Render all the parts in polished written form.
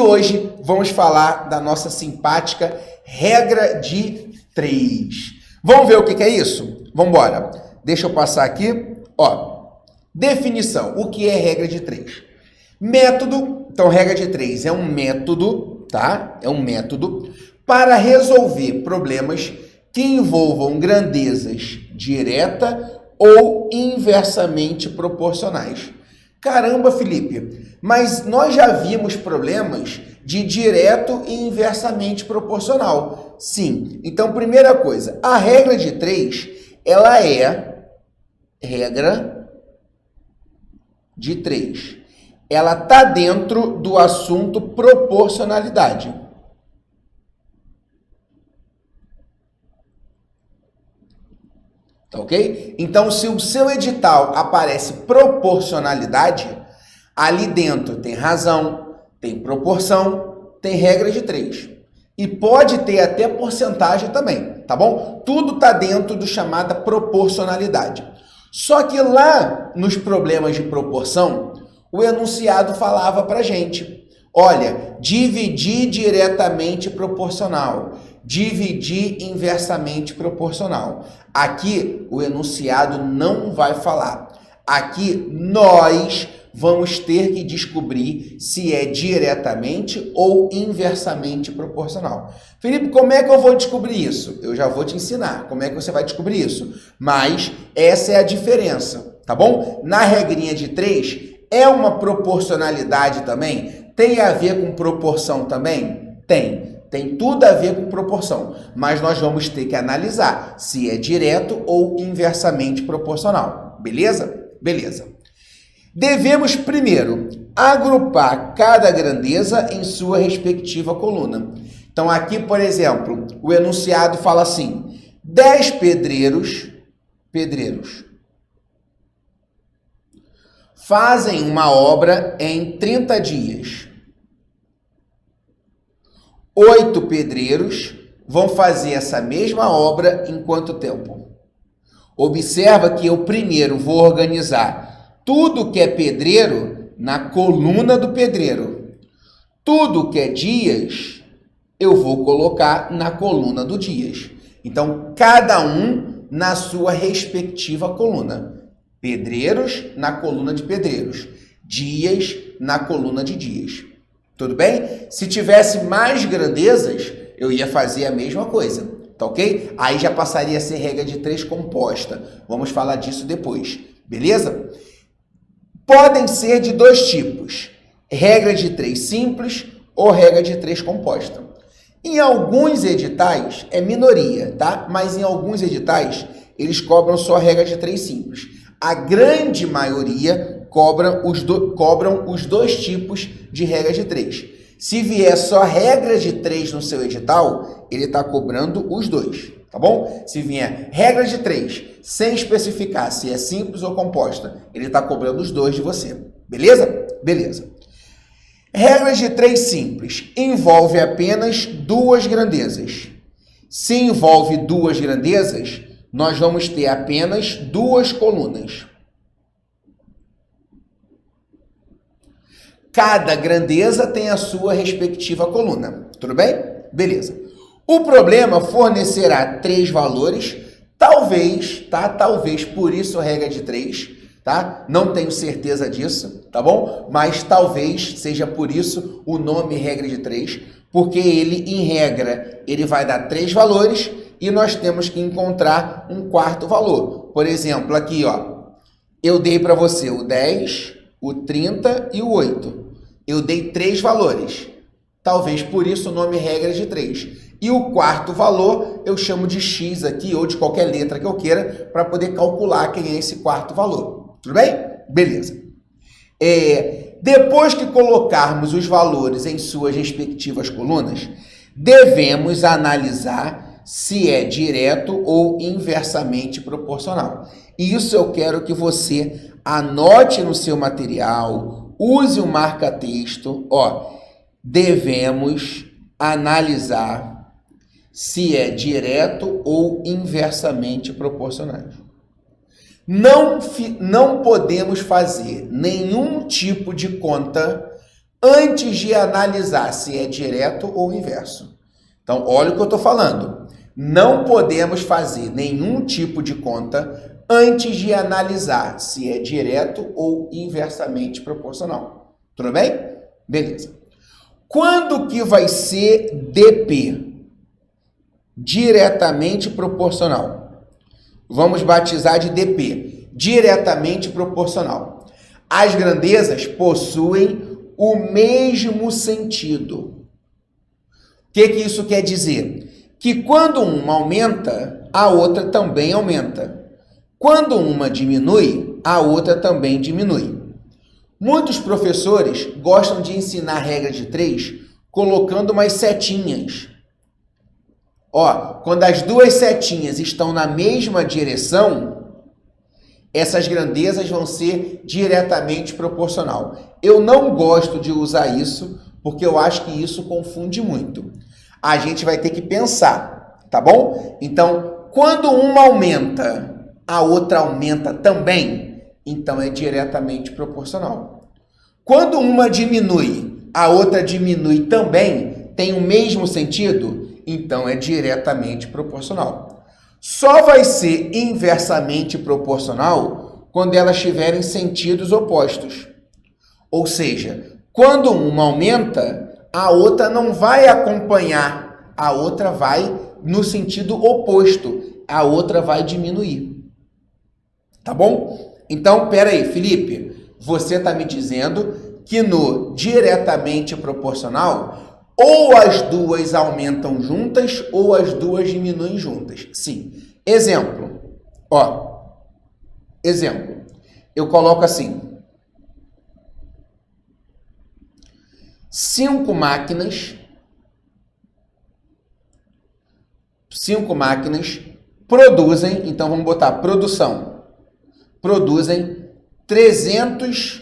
Hoje vamos falar da nossa simpática regra de 3. Vamos ver o que é isso? Vamos embora. Deixa eu passar aqui. Definição. O que é regra de 3? Método. Então, regra de 3 é um método, tá? É um método para resolver problemas que envolvam grandezas direta ou inversamente proporcionais. Caramba, Felipe, mas nós já vimos problemas de direto e inversamente proporcional. Sim. Então, primeira coisa, a regra de 3, ela é regra de 3. Ela está dentro do assunto proporcionalidade. Tá ok? Então, se o seu edital aparece proporcionalidade, ali dentro tem razão, tem proporção, tem regra de 3. E pode ter até porcentagem também, tá bom? Tudo está dentro do chamada proporcionalidade. Só que lá nos problemas de proporção, o enunciado falava para gente, olha, dividir diretamente proporcional, dividir inversamente proporcional. Aqui o enunciado não vai falar. Aqui nós vamos ter que descobrir se é diretamente ou inversamente proporcional. Felipe, como é que eu vou descobrir isso? Eu já vou te ensinar como é que você vai descobrir isso. Mas essa é a diferença, tá bom? Na regrinha de 3, é uma proporcionalidade também? Tem a ver com proporção também? Tem tudo a ver com proporção, mas nós vamos ter que analisar se é direto ou inversamente proporcional, beleza? Beleza. Devemos primeiro agrupar cada grandeza em sua respectiva coluna. Então aqui, por exemplo, o enunciado fala assim, 10 pedreiros fazem uma obra em 30 dias. 8 pedreiros vão fazer essa mesma obra em quanto tempo? Observa que eu primeiro vou organizar tudo que é pedreiro na coluna do pedreiro. Tudo que é dias, eu vou colocar na coluna do dias. Então, cada um na sua respectiva coluna. Pedreiros na coluna de pedreiros. Dias na coluna de dias. Tudo bem? Se tivesse mais grandezas, eu ia fazer a mesma coisa, tá ok? Aí já passaria a ser regra de 3 composta. Vamos falar disso depois, beleza? Podem ser de dois tipos, regra de 3 simples ou regra de 3 composta. Em alguns editais, é minoria, tá? Mas em alguns editais, eles cobram só a regra de 3 simples. A grande maioria cobram os dois tipos de regra de 3. Se vier só regra de 3 no seu edital, ele está cobrando os dois, tá bom? Se vier regra de 3, sem especificar se é simples ou composta, ele está cobrando os dois de você, beleza? Beleza. Regra de 3 simples, envolve apenas duas grandezas. Se envolve duas grandezas, nós vamos ter apenas duas colunas. Cada grandeza tem a sua respectiva coluna. Tudo bem? Beleza. O problema fornecerá 3 valores, talvez, tá? Talvez por isso a regra de 3, tá? Não tenho certeza disso, tá bom? Mas talvez seja por isso o nome regra de 3, porque ele, em regra, ele vai dar 3 valores e nós temos que encontrar um quarto valor. Por exemplo, aqui, ó, eu dei para você o 10, o 30 e o 8. Eu dei 3 valores. Talvez por isso o nome regra de 3. E o quarto valor eu chamo de X aqui, ou de qualquer letra que eu queira, para poder calcular quem é esse quarto valor. Tudo bem? Beleza. Depois que colocarmos os valores em suas respectivas colunas, devemos analisar se é direto ou inversamente proporcional. E isso eu quero que você anote no seu material, use o marca-texto, devemos analisar se é direto ou inversamente proporcionais. Não podemos fazer nenhum tipo de conta antes de analisar se é direto ou inverso. Então, olha o que eu estou falando. Não podemos fazer nenhum tipo de conta antes de analisar se é direto ou inversamente proporcional. Tudo bem? Beleza. Quando que vai ser DP? Diretamente proporcional. Vamos batizar de DP. Diretamente proporcional. As grandezas possuem o mesmo sentido. O que isso quer dizer? Que quando uma aumenta, a outra também aumenta. Quando uma diminui, a outra também diminui. Muitos professores gostam de ensinar a regra de 3 colocando umas setinhas. Quando as duas setinhas estão na mesma direção, essas grandezas vão ser diretamente proporcional. Eu não gosto de usar isso, porque eu acho que isso confunde muito. A gente vai ter que pensar, tá bom? Então, quando uma aumenta, a outra aumenta também, então é diretamente proporcional. Quando uma diminui, a outra diminui também, tem o mesmo sentido, então é diretamente proporcional. Só vai ser inversamente proporcional quando elas tiverem sentidos opostos. Ou seja, quando uma aumenta, a outra não vai acompanhar, a outra vai no sentido oposto, a outra vai diminuir. Tá bom? Então, peraí, Felipe, você está me dizendo que no diretamente proporcional, ou as duas aumentam juntas, ou as duas diminuem juntas. Sim. Exemplo. Exemplo. Eu coloco assim. 5 máquinas produzem, então vamos botar produção. Produzem 300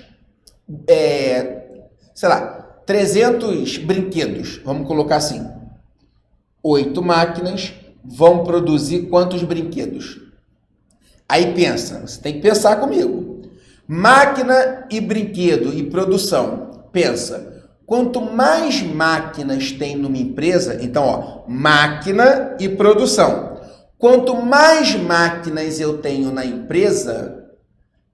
brinquedos, vamos colocar assim. 8 máquinas vão produzir quantos brinquedos? Aí pensa, você tem que pensar comigo. Máquina e brinquedo e produção. Pensa, quanto mais máquinas tem numa empresa, então, máquina e produção. Quanto mais máquinas eu tenho na empresa,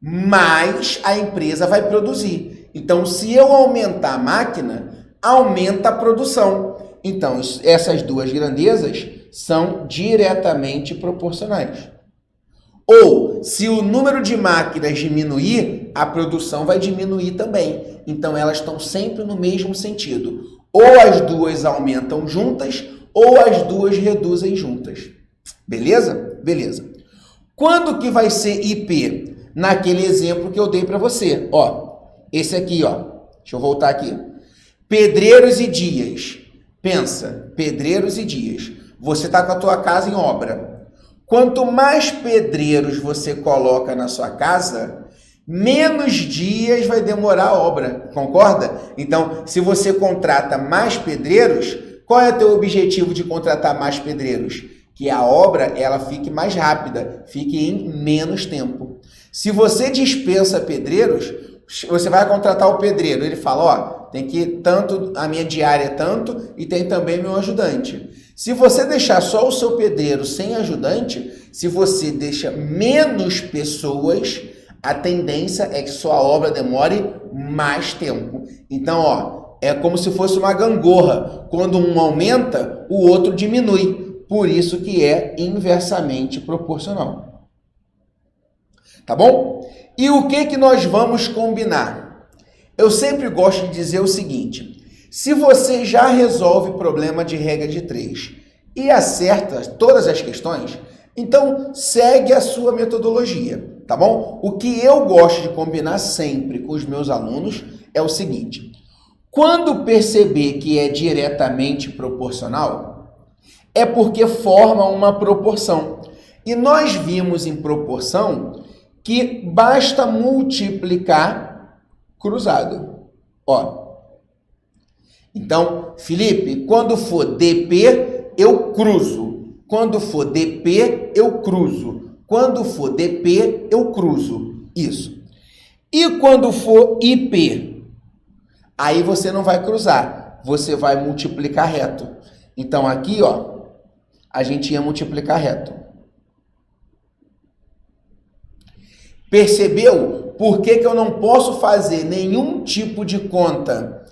mais a empresa vai produzir. Então, se eu aumentar a máquina, aumenta a produção. Então, essas duas grandezas são diretamente proporcionais. Ou, se o número de máquinas diminuir, a produção vai diminuir também. Então, elas estão sempre no mesmo sentido. Ou as duas aumentam juntas, ou as duas reduzem juntas. Beleza? Beleza. Quando que vai ser IP? Naquele exemplo que eu dei para você. Esse aqui, deixa eu voltar aqui. Pedreiros e dias. Pensa, pedreiros e dias. Você está com a tua casa em obra. Quanto mais pedreiros você coloca na sua casa, menos dias vai demorar a obra. Concorda? Então, se você contrata mais pedreiros, qual é o teu objetivo de contratar mais pedreiros? Que a obra ela fique mais rápida, fique em menos tempo. Se você dispensa pedreiros, você vai contratar o pedreiro, ele fala, tem que tanto, a minha diária é tanto e tem também meu ajudante. Se você deixar só o seu pedreiro sem ajudante, se você deixa menos pessoas, a tendência é que sua obra demore mais tempo. Então, é como se fosse uma gangorra. Quando um aumenta, o outro diminui. Por isso que é inversamente proporcional. Tá bom? E o que nós vamos combinar? Eu sempre gosto de dizer o seguinte: se você já resolve o problema de regra de 3 e acerta todas as questões, então segue a sua metodologia, tá bom? O que eu gosto de combinar sempre com os meus alunos é o seguinte: quando perceber que é diretamente proporcional, é porque forma uma proporção. E nós vimos em proporção que basta multiplicar cruzado. Então, Felipe, quando for DP, eu cruzo. Quando for DP, eu cruzo. Quando for DP, eu cruzo. Isso. E quando for IP? Aí você não vai cruzar, você vai multiplicar reto. Então aqui, ó, a gente ia multiplicar reto. Percebeu por que eu não posso fazer nenhum tipo de conta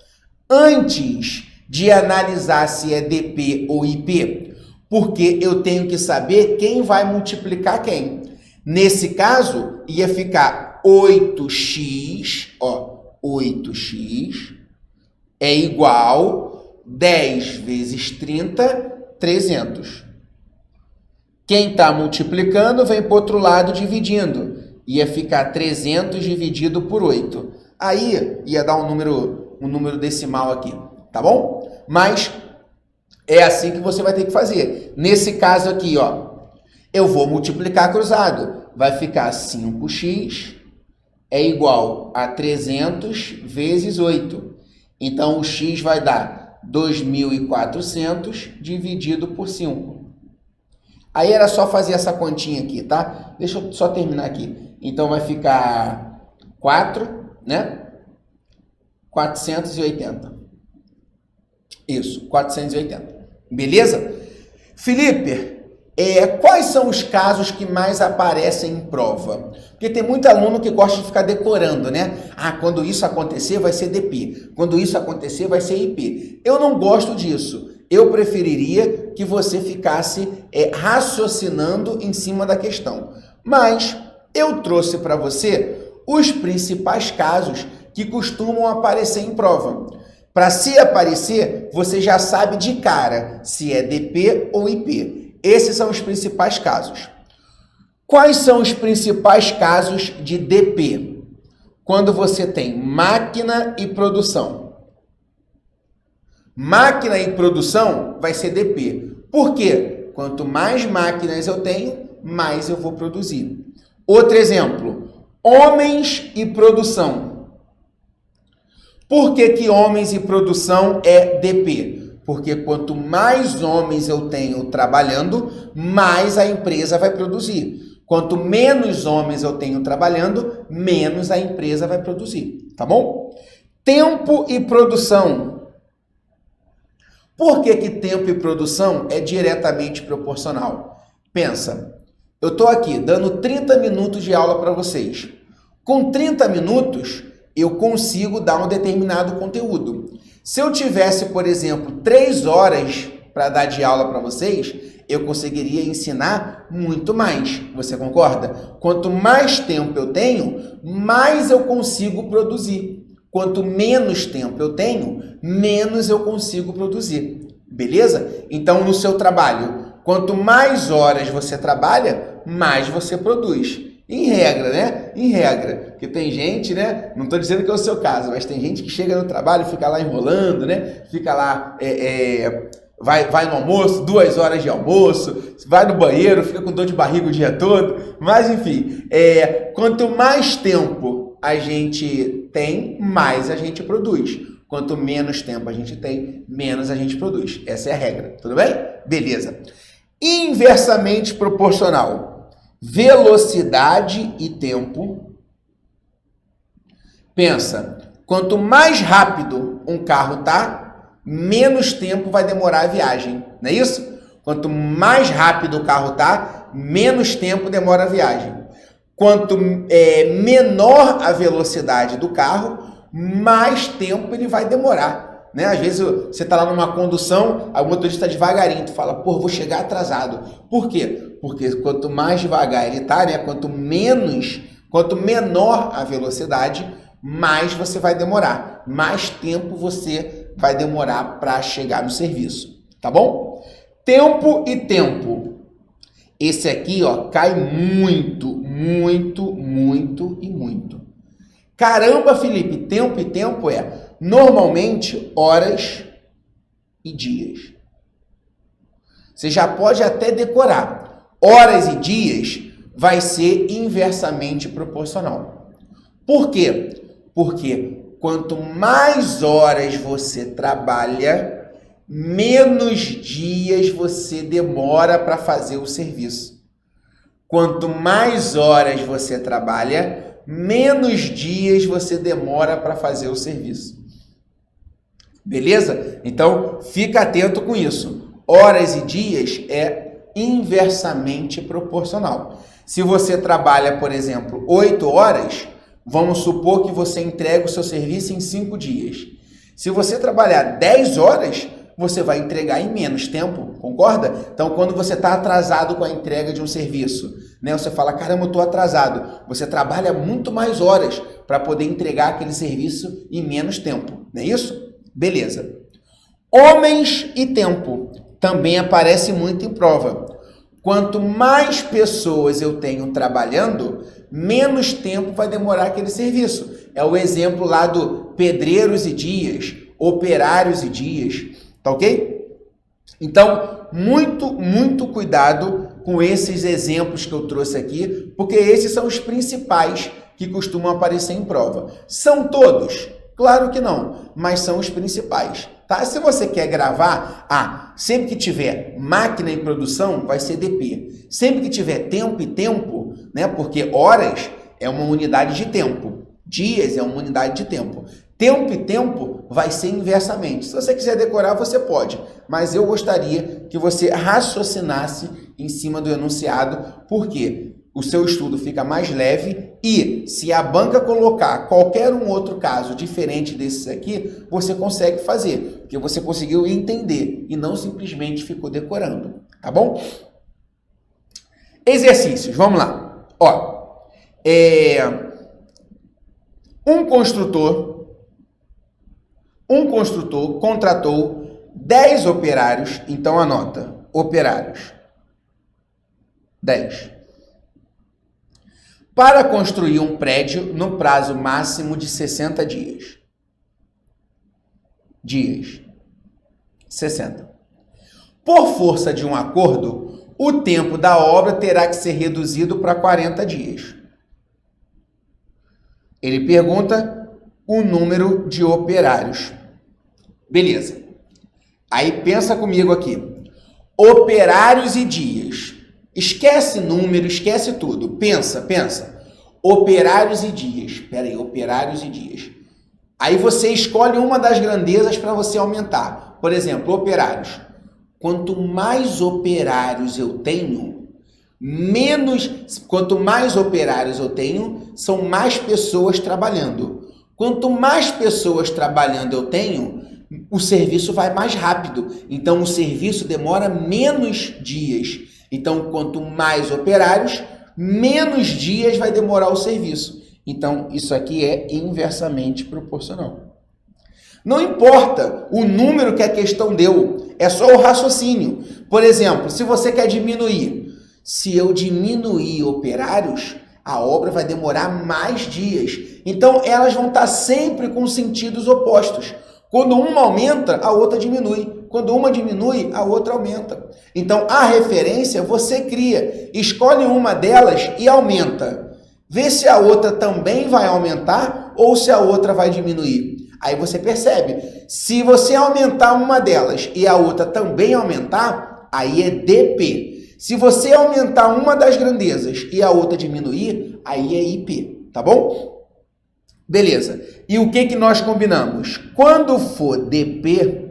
antes de analisar se é DP ou IP? Porque eu tenho que saber quem vai multiplicar quem. Nesse caso, ia ficar 8x, ó, 8x é igual 10 vezes 30, 300. Quem está multiplicando vem para o outro lado dividindo. Ia ficar 300 dividido por 8. Aí ia dar um número decimal aqui, tá bom? Mas é assim que você vai ter que fazer. Nesse caso aqui, ó, eu vou multiplicar cruzado. Vai ficar 5x é igual a 300 vezes 8. Então, o x vai dar 2.400 dividido por 5. Aí era só fazer essa continha aqui, tá? Deixa eu só terminar aqui. Então, vai ficar 4, né? 480. Isso, 480. Beleza? Felipe, quais são os casos que mais aparecem em prova? Porque tem muito aluno que gosta de ficar decorando, né? Ah, quando isso acontecer vai ser DP. Quando isso acontecer vai ser IP. Eu não gosto disso. Eu preferiria que você ficasse raciocinando em cima da questão. Mas eu trouxe para você os principais casos que costumam aparecer em prova. Para se aparecer, você já sabe de cara se é DP ou IP. Esses são os principais casos. Quais são os principais casos de DP? Quando você tem máquina e produção. Máquina e produção vai ser DP. Por quê? Quanto mais máquinas eu tenho, mais eu vou produzir. Outro exemplo, homens e produção. Por que homens e produção é DP? Porque quanto mais homens eu tenho trabalhando, mais a empresa vai produzir. Quanto menos homens eu tenho trabalhando, menos a empresa vai produzir. Tá bom? Tempo e produção. Por que tempo e produção é diretamente proporcional? Pensa, eu estou aqui dando 30 minutos de aula para vocês. Com 30 minutos, eu consigo dar um determinado conteúdo. Se eu tivesse, por exemplo, 3 horas para dar de aula para vocês, eu conseguiria ensinar muito mais. Você concorda? Quanto mais tempo eu tenho, mais eu consigo produzir. Quanto menos tempo eu tenho, menos eu consigo produzir. Beleza? Então, no seu trabalho, quanto mais horas você trabalha, mais você produz. Em regra, né? Em regra. Porque tem gente, né? Não estou dizendo que é o seu caso, mas tem gente que chega no trabalho e fica lá enrolando, né? Fica lá, vai no almoço, 2 horas de almoço, vai no banheiro, fica com dor de barriga o dia todo. Mas, enfim, quanto mais tempo a gente tem, mais a gente produz. Quanto menos tempo a gente tem, menos a gente produz. Essa é a regra, tudo bem? Beleza. Inversamente proporcional. Velocidade e tempo. Pensa, quanto mais rápido um carro tá, menos tempo vai demorar a viagem, não é isso? Quanto mais rápido o carro tá, menos tempo demora a viagem. Quanto menor a velocidade do carro, mais tempo ele vai demorar, né? Às vezes você está lá numa condução, o motorista está devagarinho, tu fala, pô, vou chegar atrasado. Por quê? Porque quanto mais devagar ele está, né? Quanto menor a velocidade, mais você vai demorar, mais tempo você vai demorar para chegar no serviço, tá bom? Tempo e tempo. Esse aqui, ó, cai muito, muito, muito e muito. Caramba, Felipe, tempo e tempo normalmente horas e dias. Você já pode até decorar. Horas e dias vai ser inversamente proporcional. Por quê? Porque quanto mais horas você trabalha, menos dias você demora para fazer o serviço. Quanto mais horas você trabalha, menos dias você demora para fazer o serviço. Beleza? Então, fica atento com isso. Horas e dias é inversamente proporcional. Se você trabalha, por exemplo, 8 horas, vamos supor que você entrega o seu serviço em 5 dias. Se você trabalhar 10 horas, você vai entregar em menos tempo, concorda? Então, quando você está atrasado com a entrega de um serviço, né, você fala, caramba, eu estou atrasado. Você trabalha muito mais horas para poder entregar aquele serviço em menos tempo, não é isso? Beleza. Homens e tempo também aparece muito em prova. Quanto mais pessoas eu tenho trabalhando, menos tempo vai demorar aquele serviço. É o exemplo lá do pedreiros e dias, operários e dias, tá ok? Então, muito cuidado com esses exemplos que eu trouxe aqui, porque esses são os principais que costumam aparecer em prova. São todos? Claro que não, mas são os principais. Tá? Se você quer gravar, sempre que tiver máquina em produção, vai ser DP. Sempre que tiver tempo e tempo, né? Porque horas é uma unidade de tempo, dias é uma unidade de tempo. Tempo e tempo vai ser inversamente. Se você quiser decorar, você pode, mas eu gostaria que você raciocinasse em cima do enunciado, porque o seu estudo fica mais leve e se a banca colocar qualquer um outro caso diferente desses aqui, você consegue fazer, porque você conseguiu entender e não simplesmente ficou decorando, tá bom? Exercícios, vamos lá. Ó, um construtor contratou 10 operários, então anota, operários, 10. Para construir um prédio no prazo máximo de 60 dias. 60. Por força de um acordo, o tempo da obra terá que ser reduzido para 40 dias. Ele pergunta o número de operários. Beleza. Aí pensa comigo aqui. Operários e dias. Esquece número, esquece tudo. Pensa. Operários e dias. Espera aí, operários e dias. Aí você escolhe uma das grandezas para você aumentar. Por exemplo, operários. Quanto mais operários eu tenho, quanto mais operários eu tenho, são mais pessoas trabalhando. Quanto mais pessoas trabalhando eu tenho, o serviço vai mais rápido. Então, o serviço demora menos dias. Então, quanto mais operários, menos dias vai demorar o serviço. Então, isso aqui é inversamente proporcional. Não importa o número que a questão deu, é só o raciocínio. Por exemplo, se você quer diminuir, se eu diminuir operários, a obra vai demorar mais dias. Então, elas vão estar sempre com sentidos opostos. Quando uma aumenta, a outra diminui. Quando uma diminui, a outra aumenta. Então, a referência você cria. Escolhe uma delas e aumenta. Vê se a outra também vai aumentar ou se a outra vai diminuir. Aí você percebe. Se você aumentar uma delas e a outra também aumentar, aí é DP. Se você aumentar uma das grandezas e a outra diminuir, aí é IP. Tá bom? Beleza. E o que nós combinamos? Quando for DP,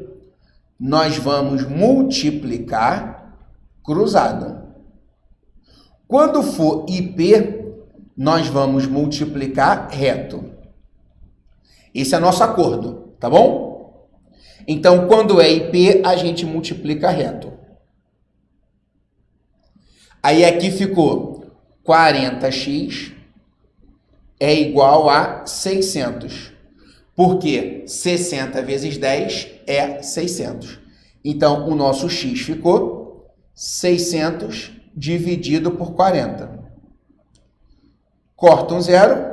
nós vamos multiplicar cruzado. Quando for IP, nós vamos multiplicar reto. Esse é nosso acordo, tá bom? Então, quando é IP, a gente multiplica reto. Aí aqui ficou 40x é igual a 600. Porque 60 vezes 10 é 600. Então, o nosso x ficou 600 dividido por 40. Corta um zero.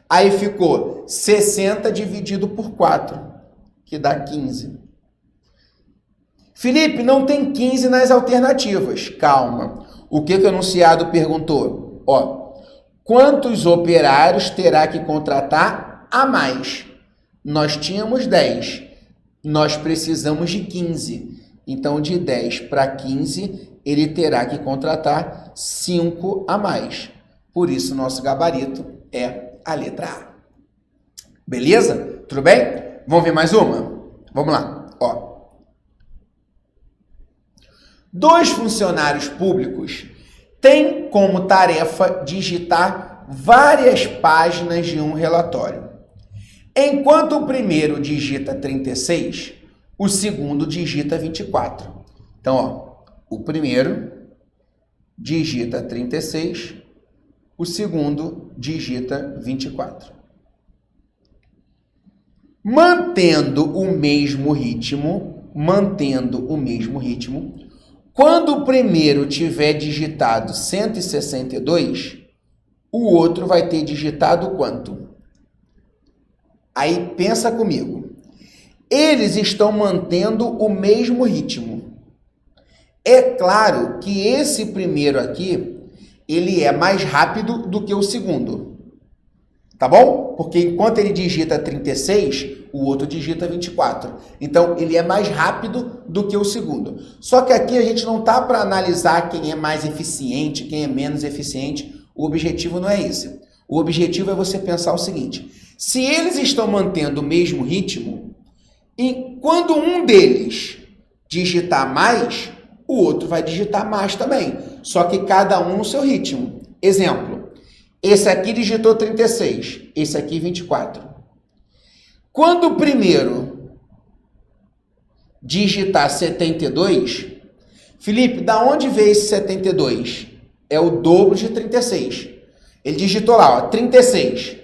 Aí ficou 60 dividido por 4, que dá 15. Felipe, não tem 15 nas alternativas. Calma. O que o enunciado perguntou? Ó, quantos operários terá que contratar a mais? Nós tínhamos 10. Nós precisamos de 15. Então, de 10 para 15, ele terá que contratar 5 a mais. Por isso, nosso gabarito é a letra A. Beleza? Tudo bem? Vamos ver mais uma? Vamos lá, ó. 2 funcionários públicos têm como tarefa digitar várias páginas de um relatório. Enquanto o primeiro digita 36, o segundo digita 24. Então, ó, o primeiro digita 36, o segundo digita 24. Mantendo o mesmo ritmo, quando o primeiro tiver digitado 162, o outro vai ter digitado quanto? Aí pensa comigo. Eles estão mantendo o mesmo ritmo. É claro que esse primeiro aqui, ele é mais rápido do que o segundo. Tá bom? Porque enquanto ele digita 36, o outro digita 24. Então, ele é mais rápido do que o segundo. Só que aqui a gente não tá para analisar quem é mais eficiente, quem é menos eficiente. O objetivo não é esse. O objetivo é você pensar o seguinte: se eles estão mantendo o mesmo ritmo, e quando um deles digitar mais, o outro vai digitar mais também. Só que cada um no seu ritmo. Exemplo, esse aqui digitou 36, esse aqui 24. Quando o primeiro digitar 72, Felipe, da onde veio esse 72? É o dobro de 36. Ele digitou lá, ó, 36,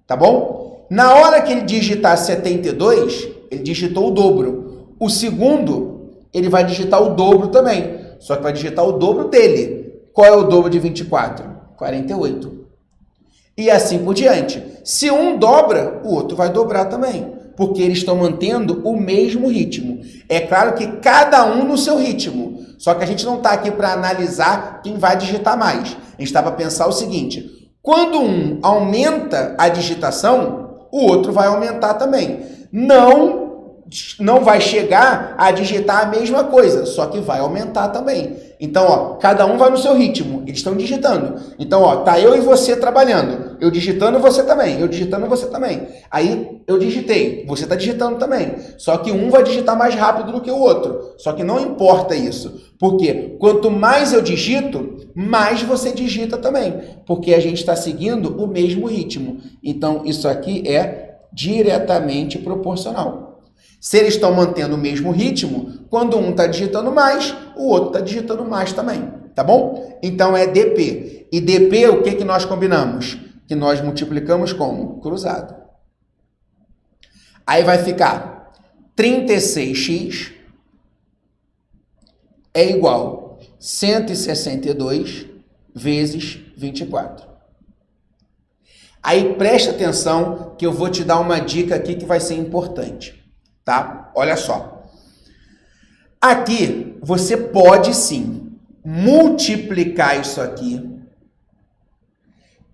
tá bom? Na hora que ele digitar 72, ele digitou o dobro. O segundo, ele vai digitar o dobro também, só que vai digitar o dobro dele. Qual é o dobro de 24? 48. E assim por diante. Se um dobra, o outro vai dobrar também, porque eles estão mantendo o mesmo ritmo. É claro que cada um no seu ritmo, só que a gente não está aqui para analisar quem vai digitar mais. A gente está para pensar o seguinte: quando um aumenta a digitação, o outro vai aumentar também. Não vai chegar a digitar a mesma coisa, só que vai aumentar também. Então, ó, cada um vai no seu ritmo, eles estão digitando. Então, ó, tá eu e você trabalhando, eu digitando e você também, eu digitando e você também. Aí, eu digitei, você tá digitando também. Só que um vai digitar mais rápido do que o outro. Só que não importa isso, porque quanto mais eu digito, mais você digita também, porque a gente está seguindo o mesmo ritmo. Então, isso aqui é diretamente proporcional. Se eles estão mantendo o mesmo ritmo, quando um está digitando mais, o outro está digitando mais também, tá bom? Então é DP. E DP, o que nós combinamos? Que nós multiplicamos como? Cruzado. Aí vai ficar 36x é igual a 162 vezes 24. Aí presta atenção que eu vou te dar uma dica aqui que vai ser importante. Tá? Olha só. Aqui você pode sim multiplicar isso aqui,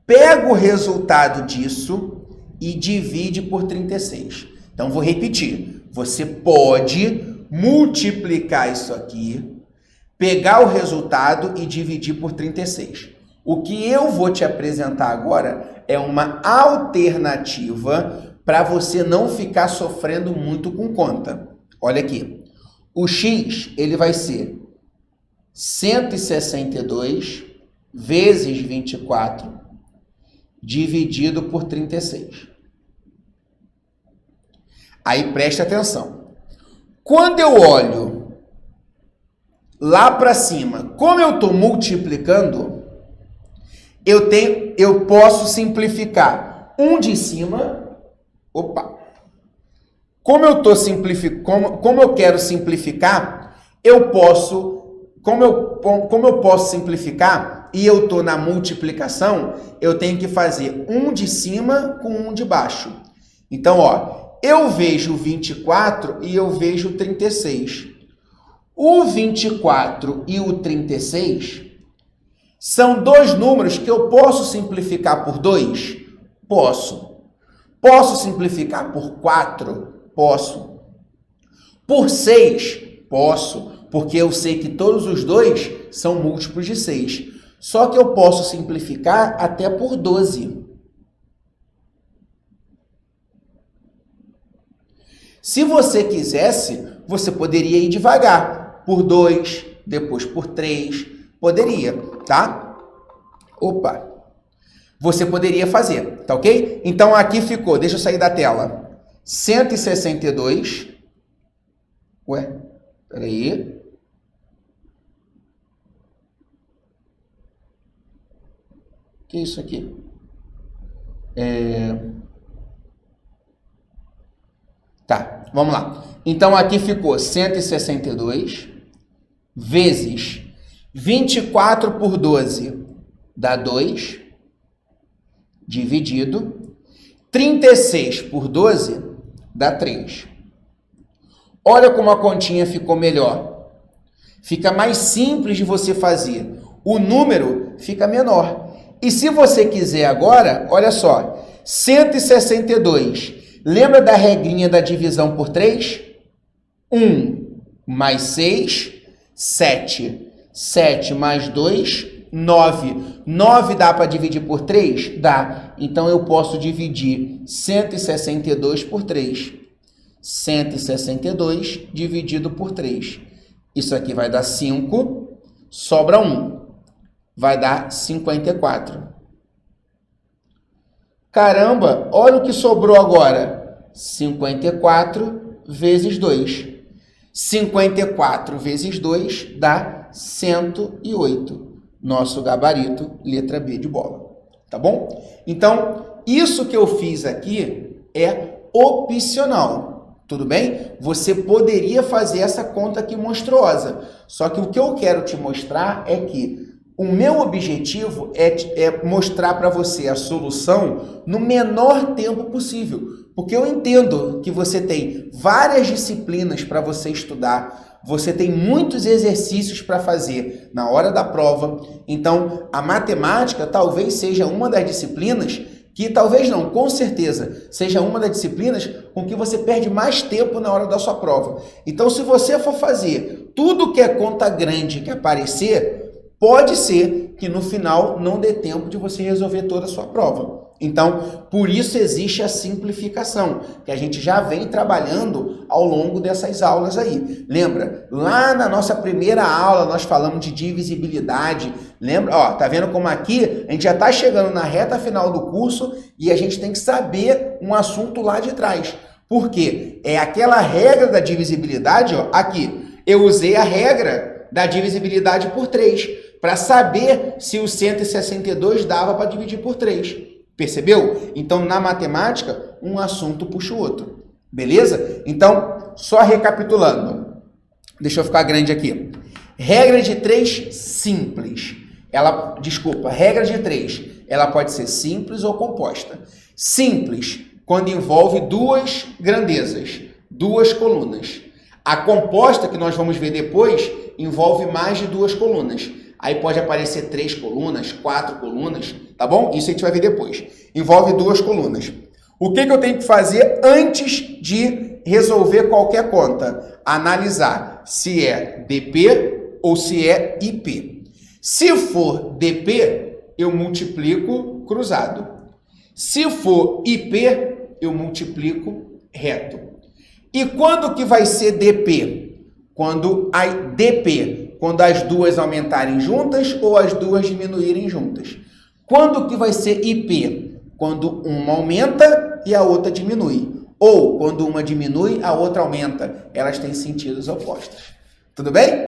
pega o resultado disso e divide por 36. Então vou repetir. Você pode multiplicar isso aqui, pegar o resultado e dividir por 36. O que eu vou te apresentar agora é uma alternativa para você não ficar sofrendo muito com conta. Olha aqui. O x, ele vai ser 162 vezes 24 dividido por 36. Aí preste atenção. Quando eu olho lá para cima, como eu estou multiplicando, eu posso simplificar um de cima. Opa! Como eu quero simplificar, eu posso, como eu posso simplificar e eu estou na multiplicação, eu tenho que fazer um de cima com um de baixo. Então, ó, eu vejo 24 e eu vejo 36. O 24 e o 36 são dois números que eu posso simplificar por 2? Posso. Posso simplificar por 4? Posso. Por 6? Posso, porque eu sei que todos os dois são múltiplos de 6. Só que eu posso simplificar até por 12. Se você quisesse, você poderia ir devagar, por 2, depois por 3, poderia, tá? Opa! Você poderia fazer, tá ok? Então aqui ficou, deixa eu sair da tela, 162, ué, peraí, que é isso aqui? Tá, vamos lá. Então aqui ficou 162 vezes 24 por 12 dá 2, dividido, 36 por 12 dá 3. Olha como a continha ficou melhor. Fica mais simples de você fazer. O número fica menor. E se você quiser agora, olha só, 162. Lembra da regrinha da divisão por 3? 1 mais 6, 7. 7 mais 2, 9. 9 dá para dividir por 3? Dá. Então, eu posso dividir 162 por 3. 162 dividido por 3. Isso aqui vai dar 5, sobra 1. Vai dar 54. Caramba, olha o que sobrou agora. 54 vezes 2. 54 vezes 2 dá 108. Nosso gabarito, letra B de bola. Tá bom? Então, isso que eu fiz aqui é opcional. Tudo bem? Você poderia fazer essa conta aqui monstruosa. Só que o que eu quero te mostrar é que o meu objetivo é mostrar para você a solução no menor tempo possível. Porque eu entendo que você tem várias disciplinas para você estudar, você tem muitos exercícios para fazer na hora da prova. Então, a matemática talvez seja uma das disciplinas que, talvez não, com certeza, seja uma das disciplinas com que você perde mais tempo na hora da sua prova. Então, se você for fazer tudo que é conta grande que aparecer, pode ser que no final não dê tempo de você resolver toda a sua prova. Então, por isso existe a simplificação, que a gente já vem trabalhando ao longo dessas aulas aí. Lembra? Lá na nossa primeira aula nós falamos de divisibilidade. Lembra? Ó, tá vendo como aqui a gente já está chegando na reta final do curso e a gente tem que saber um assunto lá de trás. Por quê? É aquela regra da divisibilidade, ó, aqui. Eu usei a regra da divisibilidade por 3. Para saber se o 162 dava para dividir por 3. Percebeu? Então, na matemática, um assunto puxa o outro. Beleza? Então, só recapitulando. Deixa eu ficar grande aqui. Regra de 3 simples. Regra de 3. Ela pode ser simples ou composta. Simples, quando envolve duas grandezas, duas colunas. A composta, que nós vamos ver depois, envolve mais de duas colunas. Aí pode aparecer 3 colunas, 4 colunas, tá bom? Isso a gente vai ver depois. Envolve duas colunas. O que eu tenho que fazer antes de resolver qualquer conta? Analisar se é DP ou se é IP. Se for DP, eu multiplico cruzado. Se for IP, eu multiplico reto. E quando que vai ser DP? Quando as duas aumentarem juntas ou as duas diminuírem juntas. Quando que vai ser IP? Quando uma aumenta e a outra diminui. Ou quando uma diminui, a outra aumenta. Elas têm sentidos opostos. Tudo bem?